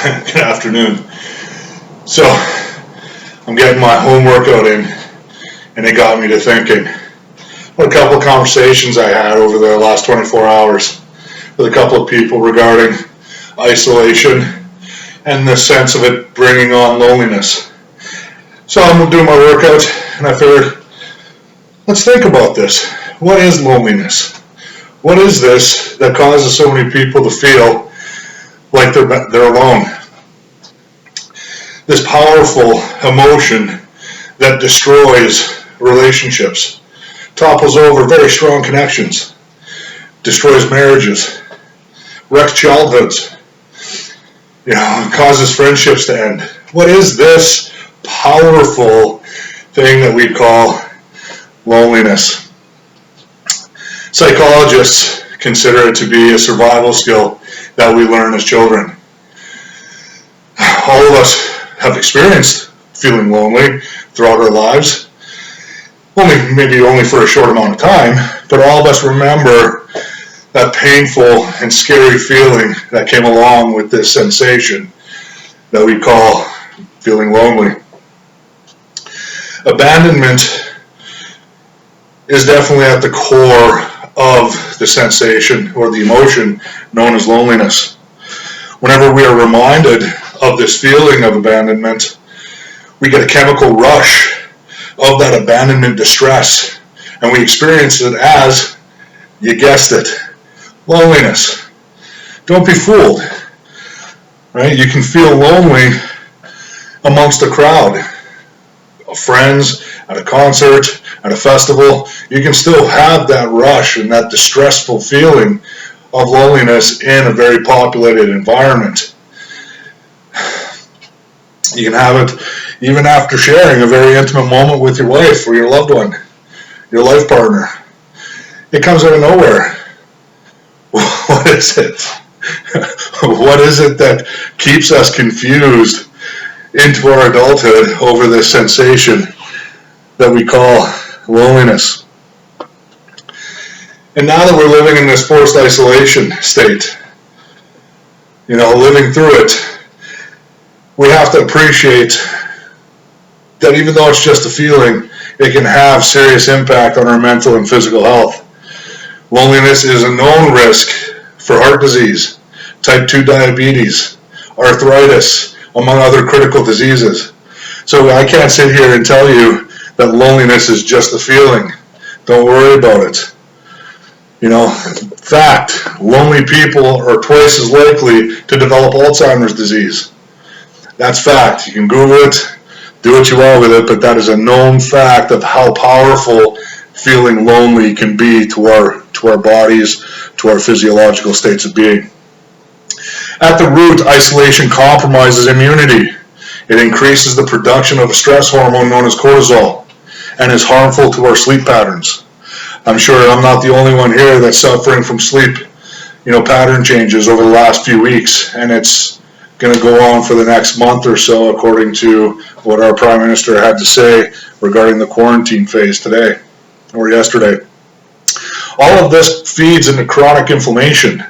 Good afternoon. So, I'm getting my home workout in, and it got me to thinking. What a couple of conversations I had over the last 24 hours with a couple of people regarding isolation and the sense of it bringing on loneliness. So I'm doing my workout, and I figured, let's think about this. What is loneliness? What is this that causes so many people to feel like they're alone? This powerful emotion that destroys relationships, topples over very strong connections, destroys marriages, wrecks childhoods, causes friendships to end. What is this powerful thing that we call loneliness? Psychologists consider it to be a survival skill that we learn as children. All of us have experienced feeling lonely throughout our lives, maybe only for a short amount of time, but all of us remember that painful and scary feeling that came along with this sensation that we call feeling lonely. Abandonment is definitely at the core of the sensation or the emotion known as loneliness. Whenever we are reminded of this feeling of abandonment, we get a chemical rush of that abandonment distress, and we experience it as, you guessed it, loneliness. Don't be fooled, right? You can feel lonely amongst a crowd of friends, at a concert, at a festival. You can still have that rush and that distressful feeling of loneliness in a very populated environment. You can have it even after sharing a very intimate moment with your wife or your loved one, your life partner. It comes out of nowhere. What is it? What is it that keeps us confused into our adulthood over this sensation that we call loneliness? And now that we're living in this forced isolation state, living through it, we have to appreciate that even though it's just a feeling, it can have serious impact on our mental and physical health. Loneliness is a known risk for heart disease, type 2 diabetes, arthritis, among other critical diseases. So I can't sit here and tell you that loneliness is just a feeling. Don't worry about it. Fact, lonely people are twice as likely to develop Alzheimer's disease. That's fact. You can Google it, do what you want with it, but that is a known fact of how powerful feeling lonely can be to our bodies, to our physiological states of being. At the root, isolation compromises immunity. It increases the production of a stress hormone known as cortisol and is harmful to our sleep patterns. I'm sure I'm not the only one here that's suffering from sleep, pattern changes over the last few weeks, and it's going to go on for the next month or so, according to what our Prime Minister had to say regarding the quarantine phase today or yesterday. All of this feeds into chronic inflammation,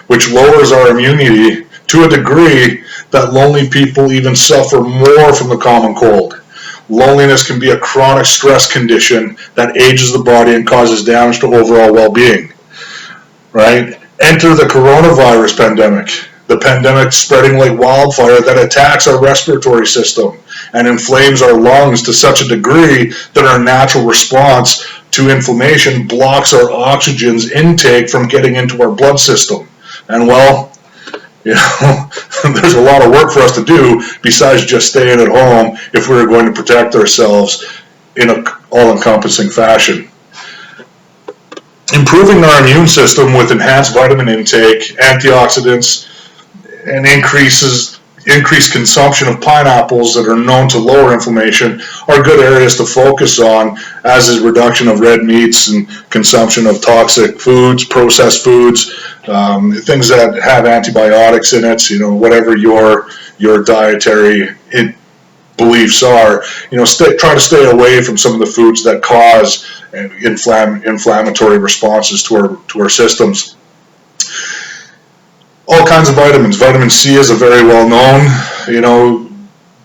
which lowers our immunity to a degree that lonely people even suffer more from the common cold. Loneliness can be a chronic stress condition that ages the body and causes damage to overall well-being, right? Enter the coronavirus pandemic. The pandemic spreading like wildfire that attacks our respiratory system and inflames our lungs to such a degree that our natural response to inflammation blocks our oxygen's intake from getting into our blood system. And there's a lot of work for us to do besides just staying at home if we're going to protect ourselves in an all-encompassing fashion. Improving our immune system with enhanced vitamin intake, antioxidants, and increased consumption of pineapples that are known to lower inflammation are good areas to focus on, as is reduction of red meats and consumption of toxic foods, processed foods, things that have antibiotics in it, whatever your dietary beliefs are, try to stay away from some of the foods that cause inflammatory responses to our systems. All kinds of vitamins. Vitamin C is a very well known,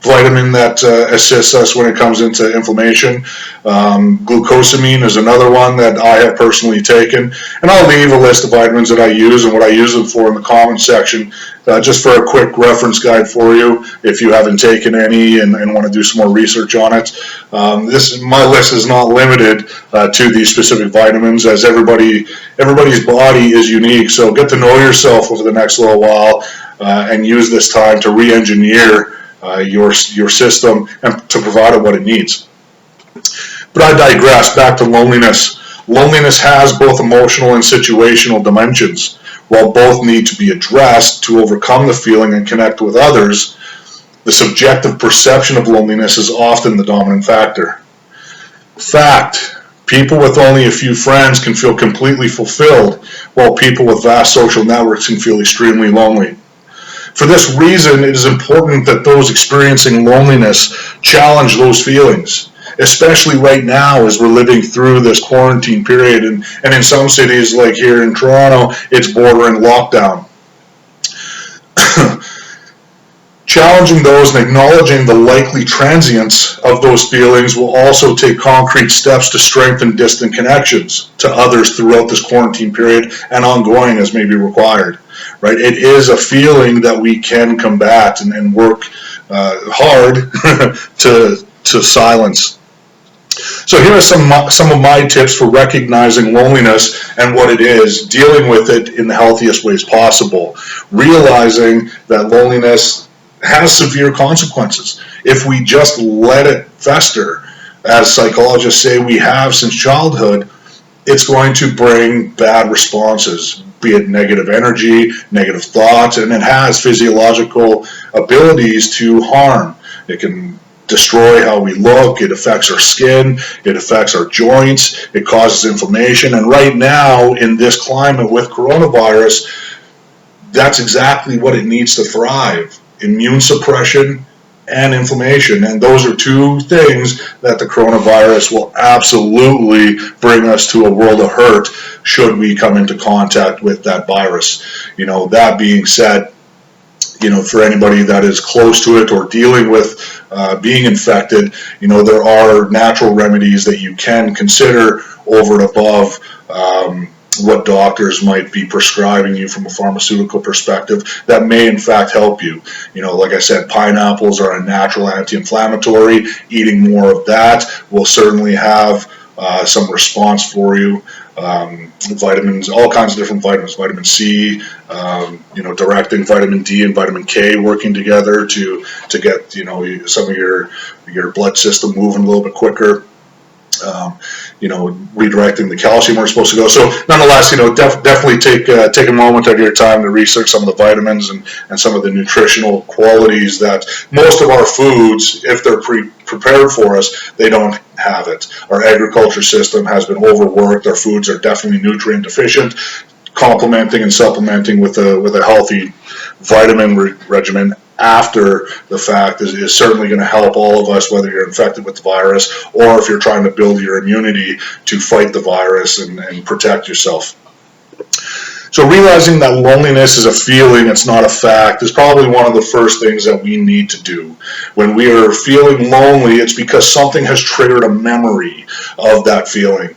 vitamin that assists us when it comes into inflammation. Glucosamine is another one that I have personally taken. And I'll leave a list of vitamins that I use and what I use them for in the comment section, just for a quick reference guide for you if you haven't taken any and want to do some more research on it. My list is not limited to these specific vitamins, as everybody's body is unique. So get to know yourself over the next little while and use this time to re-engineer your system and to provide it what it needs. But I digress. Back to loneliness. Loneliness has both emotional and situational dimensions. While both need to be addressed to overcome the feeling and connect with others, the subjective perception of loneliness is often the dominant factor. Fact: people with only a few friends can feel completely fulfilled, while people with vast social networks can feel extremely lonely. For this reason, it is important that those experiencing loneliness challenge those feelings, especially right now as we're living through this quarantine period. And in some cities, like here in Toronto, it's bordering lockdown. Challenging those and acknowledging the likely transience of those feelings will also take concrete steps to strengthen distant connections to others throughout this quarantine period and ongoing as may be required. Right? It is a feeling that we can combat and work hard to silence. So here are some of my tips for recognizing loneliness and what it is, dealing with it in the healthiest ways possible, realizing that loneliness has severe consequences. If we just let it fester, as psychologists say we have since childhood, it's going to bring bad responses, be it negative energy, negative thoughts, and it has physiological abilities to harm. It can destroy how we look, it affects our skin, it affects our joints, it causes inflammation, and right now in this climate with coronavirus, that's exactly what it needs to thrive: immune suppression and inflammation. And those are two things that the coronavirus will absolutely bring us to a world of hurt should we come into contact with that virus. That being said, for anybody that is close to it or dealing with being infected, there are natural remedies that you can consider over and above what doctors might be prescribing you from a pharmaceutical perspective that may in fact help you. Like I said, pineapples are a natural anti-inflammatory. Eating more of that will certainly have some response for you. Vitamins, all kinds of different vitamins, vitamin C, directing vitamin D and vitamin K working together to get some of your blood system moving a little bit quicker. Redirecting the calcium where it's supposed to go. So nonetheless, definitely take a moment of your time to research some of the vitamins and some of the nutritional qualities that most of our foods, if they're prepared for us, they don't have it. Our agriculture system has been overworked. Our foods are definitely nutrient deficient. Complementing and supplementing with a healthy vitamin regimen after the fact is certainly going to help all of us, whether you're infected with the virus or if you're trying to build your immunity to fight the virus and protect yourself. So realizing that loneliness is a feeling, it's not a fact, is probably one of the first things that we need to do. When we are feeling lonely, it's because something has triggered a memory of that feeling,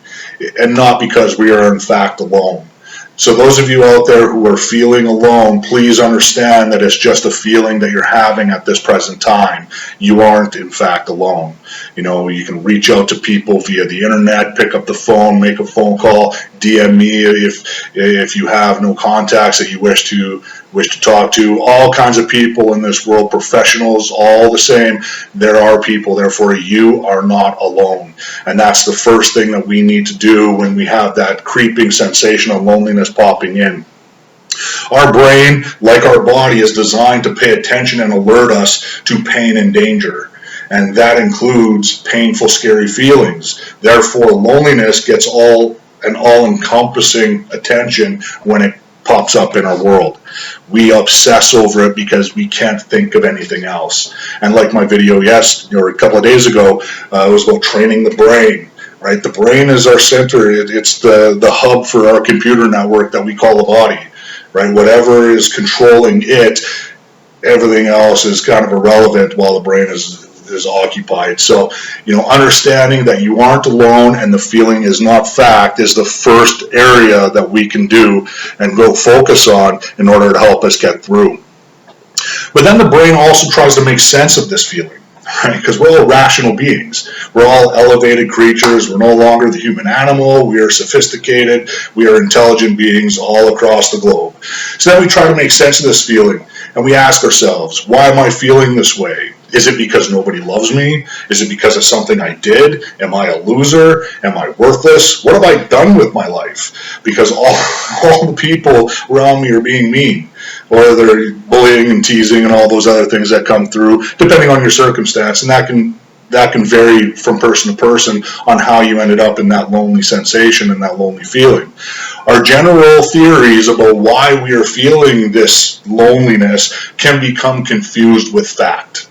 and not because we are in fact alone. So those of you out there who are feeling alone, please understand that it's just a feeling that you're having at this present time. You aren't in fact alone. You can reach out to people via the internet, pick up the phone, make a phone call, DM me if you have no contacts that you wish to talk to. All kinds of people in this world, professionals, all the same. There are people there for you. You are not alone. And that's the first thing that we need to do when we have that creeping sensation of loneliness popping in. Our brain, like our body, is designed to pay attention and alert us to pain and danger. And that includes painful, scary feelings. Therefore, loneliness gets an all-encompassing attention when it pops up in our world. We obsess over it because we can't think of anything else. And like my video a couple of days ago, it was about training the brain. Right, the brain is our center. It's the hub for our computer network that we call the body. right? Whatever is controlling it, everything else is kind of irrelevant while the brain is occupied. So, understanding that you aren't alone and the feeling is not fact is the first area that we can do and go focus on in order to help us get through. But then the brain also tries to make sense of this feeling, right? Because we're all rational beings. We're all elevated creatures. We're no longer the human animal. We are sophisticated. We are intelligent beings all across the globe. So then we try to make sense of this feeling, and we ask ourselves, why am I feeling this way? Is it because nobody loves me? Is it because of something I did? Am I a loser? Am I worthless? What have I done with my life? Because all the people around me are being mean, or they're bullying and teasing and all those other things that come through, depending on your circumstance. And that can vary from person to person on how you ended up in that lonely sensation and that lonely feeling. Our general theories about why we are feeling this loneliness can become confused with fact.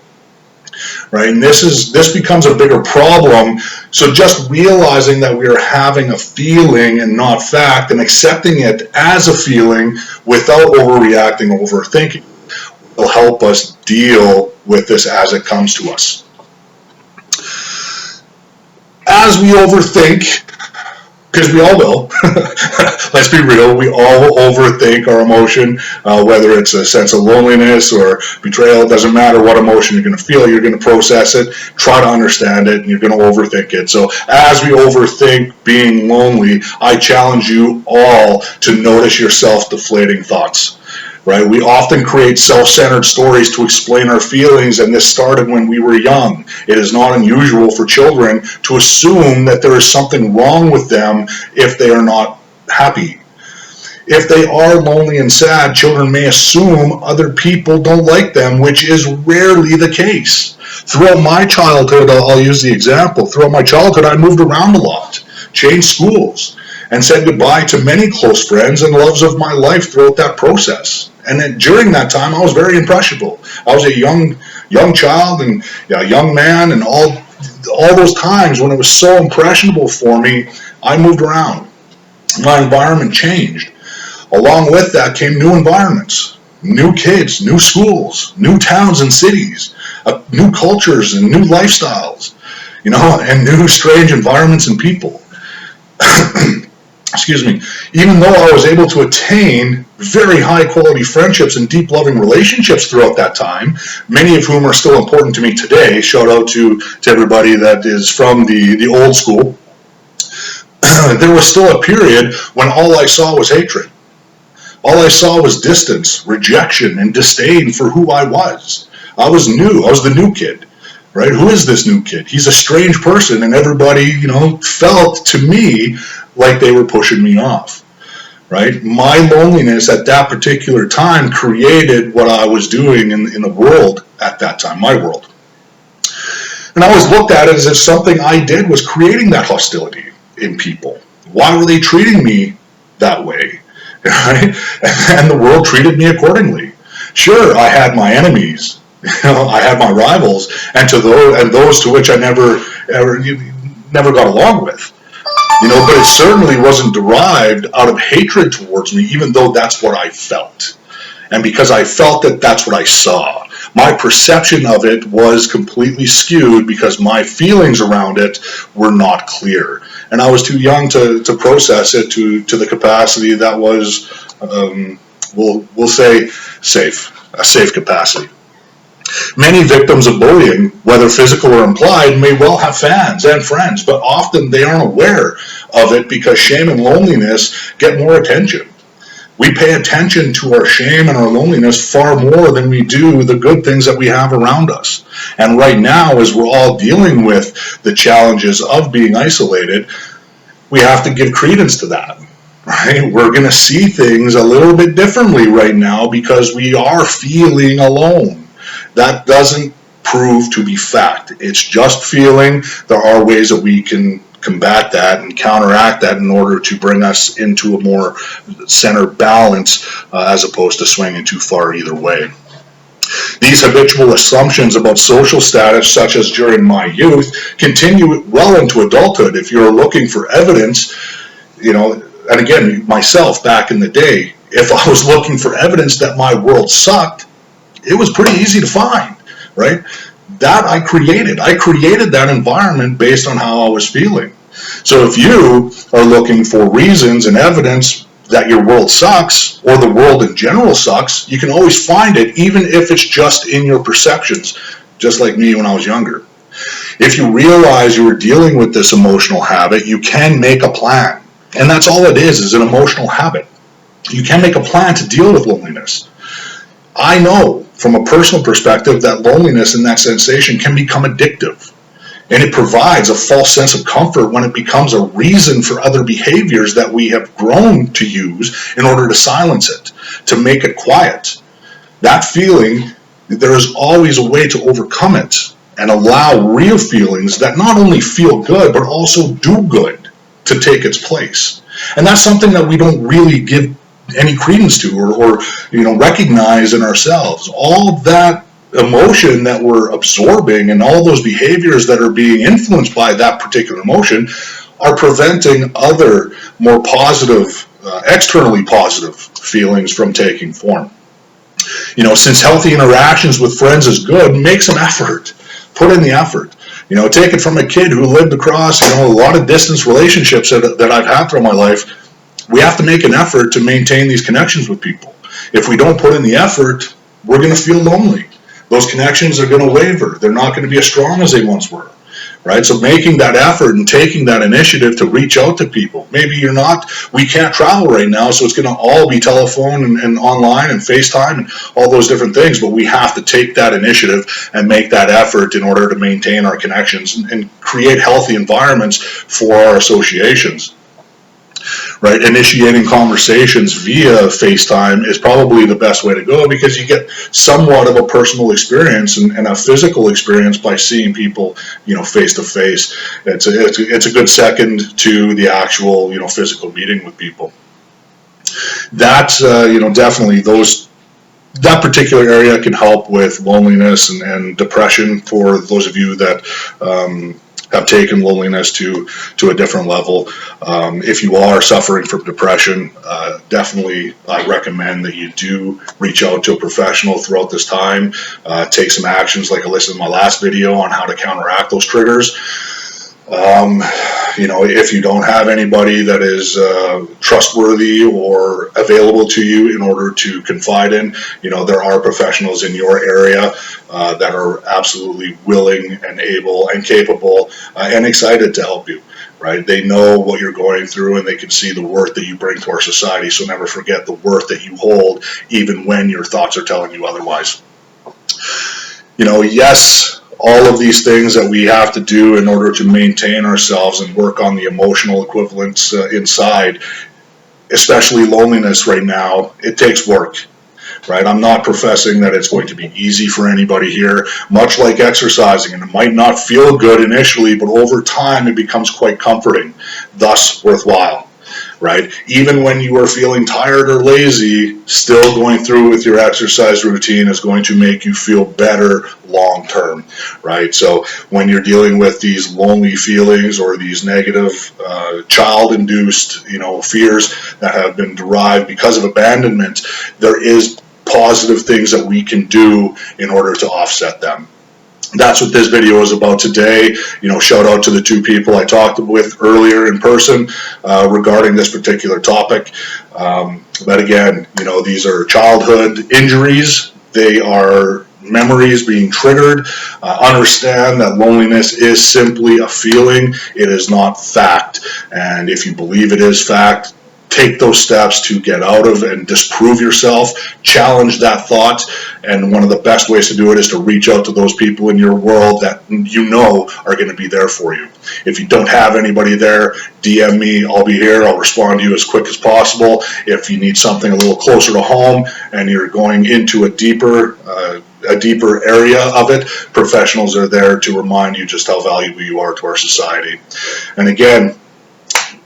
Right? And this becomes a bigger problem. So just realizing that we are having a feeling and not fact, and accepting it as a feeling without overreacting, overthinking, will help us deal with this as it comes to us. As we overthink, because we all will, let's be real, we all overthink our emotion, whether it's a sense of loneliness or betrayal. It doesn't matter what emotion you're going to feel, you're going to process it, try to understand it, and you're going to overthink it. So as we overthink being lonely, I challenge you all to notice your self-deflating thoughts. Right? We often create self-centered stories to explain our feelings, and this started when we were young. It is not unusual for children to assume that there is something wrong with them if they are not happy. If they are lonely and sad, children may assume other people don't like them, which is rarely the case. Throughout my childhood, I'll use the example, throughout my childhood I moved around a lot, changed schools, and said goodbye to many close friends and loves of my life throughout that process. And then during that time, I was very impressionable. I was a young child and a young man, and all those times when it was so impressionable for me, I moved around. My environment changed. Along with that came new environments, new kids, new schools, new towns and cities, new cultures and new lifestyles, and new strange environments and people. Excuse me. Even though I was able to attain very high quality friendships and deep loving relationships throughout that time, many of whom are still important to me today, shout out to everybody that is from the old school, there was still a period when all I saw was hatred. All I saw was distance, rejection, and disdain for who I was. I was new. I was the new kid. Right? Who is this new kid? He's a strange person, and everybody, felt to me like they were pushing me off. Right? My loneliness at that particular time created what I was doing in the world at that time, my world. And I always looked at it as if something I did was creating that hostility in people. Why were they treating me that way? Right? And the world treated me accordingly. Sure, I had my enemies. I had my rivals, and those to which I never got along with. But it certainly wasn't derived out of hatred towards me, even though that's what I felt. And because I felt it, that's what I saw. My perception of it was completely skewed because my feelings around it were not clear. And I was too young to process it to the capacity that was, we'll say, a safe capacity. Many victims of bullying, whether physical or implied, may well have fans and friends, but often they aren't aware of it because shame and loneliness get more attention. We pay attention to our shame and our loneliness far more than we do the good things that we have around us. And right now, as we're all dealing with the challenges of being isolated, we have to give credence to that. Right? We're going to see things a little bit differently right now because we are feeling alone. That doesn't prove to be fact. It's just feeling. There are ways that we can combat that and counteract that in order to bring us into a more centered balance as opposed to swinging too far either way. These habitual assumptions about social status, such as during my youth, continue well into adulthood. If you're looking for evidence, and again, myself back in the day, if I was looking for evidence that my world sucked, it was pretty easy to find, right? That I created. I created that environment based on how I was feeling. So if you are looking for reasons and evidence that your world sucks, or the world in general sucks, you can always find it, even if it's just in your perceptions, just like me when I was younger. If you realize you were dealing with this emotional habit, you can make a plan. And that's all it is an emotional habit. You can make a plan to deal with loneliness. I know from a personal perspective that loneliness and that sensation can become addictive. And it provides a false sense of comfort when it becomes a reason for other behaviors that we have grown to use in order to silence it, to make it quiet. That feeling, there is always a way to overcome it and allow real feelings that not only feel good, but also do good to take its place. And that's something that we don't really give any credence to or recognize in ourselves. All that emotion that we're absorbing and all those behaviors that are being influenced by that particular emotion are preventing other more positive, externally positive feelings from taking form. Since healthy interactions with friends is good, make some effort. Put in the effort. Take it from a kid who lived across, a lot of distance relationships that I've had throughout my life. We have to make an effort to maintain these connections with people. If we don't put in the effort, we're going to feel lonely. Those connections are going to waver. They're not going to be as strong as they once were, right? So making that effort and taking that initiative to reach out to people. Maybe we can't travel right now, so it's going to all be telephone and online and FaceTime and all those different things, but we have to take that initiative and make that effort in order to maintain our connections and create healthy environments for our associations. Right, initiating conversations via FaceTime is probably the best way to go because you get somewhat of a personal experience and a physical experience by seeing people, face to face. It's a good second to the actual, physical meeting with people. That, definitely that particular area can help with loneliness and depression for those of you that have taken loneliness to a different level. If you are suffering from depression, definitely I recommend that you do reach out to a professional throughout this time. Take some actions like I listed in my last video on how to counteract those triggers. If you don't have anybody that is trustworthy or available to you in order to confide in, there are professionals in your area that are absolutely willing and able and capable and excited to help you, right? They know what you're going through and they can see the worth that you bring to our society. So never forget the worth that you hold, even when your thoughts are telling you otherwise. Yes, all of these things that we have to do in order to maintain ourselves and work on the emotional equivalents inside, especially loneliness right now, it takes work, right? I'm not professing that it's going to be easy for anybody here, much like exercising, and it might not feel good initially, but over time it becomes quite comforting, thus worthwhile. Right? Even when you are feeling tired or lazy, still going through with your exercise routine is going to make you feel better long term, right? So when you're dealing with these lonely feelings or these negative child-induced, fears that have been derived because of abandonment, there is positive things that we can do in order to offset them. That's what this video is about today. Shout out to the two people I talked with earlier in person regarding this particular topic. But again, these are childhood injuries. They are memories being triggered. Understand that loneliness is simply a feeling. It is not fact. And if you believe it is fact, take those steps to get out of and disprove yourself, challenge that thought, and one of the best ways to do it is to reach out to those people in your world that are going to be there for you. If you don't have anybody there, DM me, I'll be here, I'll respond to you as quick as possible. If you need something a little closer to home and you're going into a deeper area of it, professionals are there to remind you just how valuable you are to our society. And again,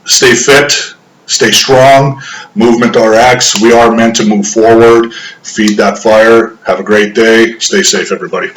stay fit, stay strong. Movement RX, we are meant to move forward. Feed that fire. Have a great day. Stay safe, everybody.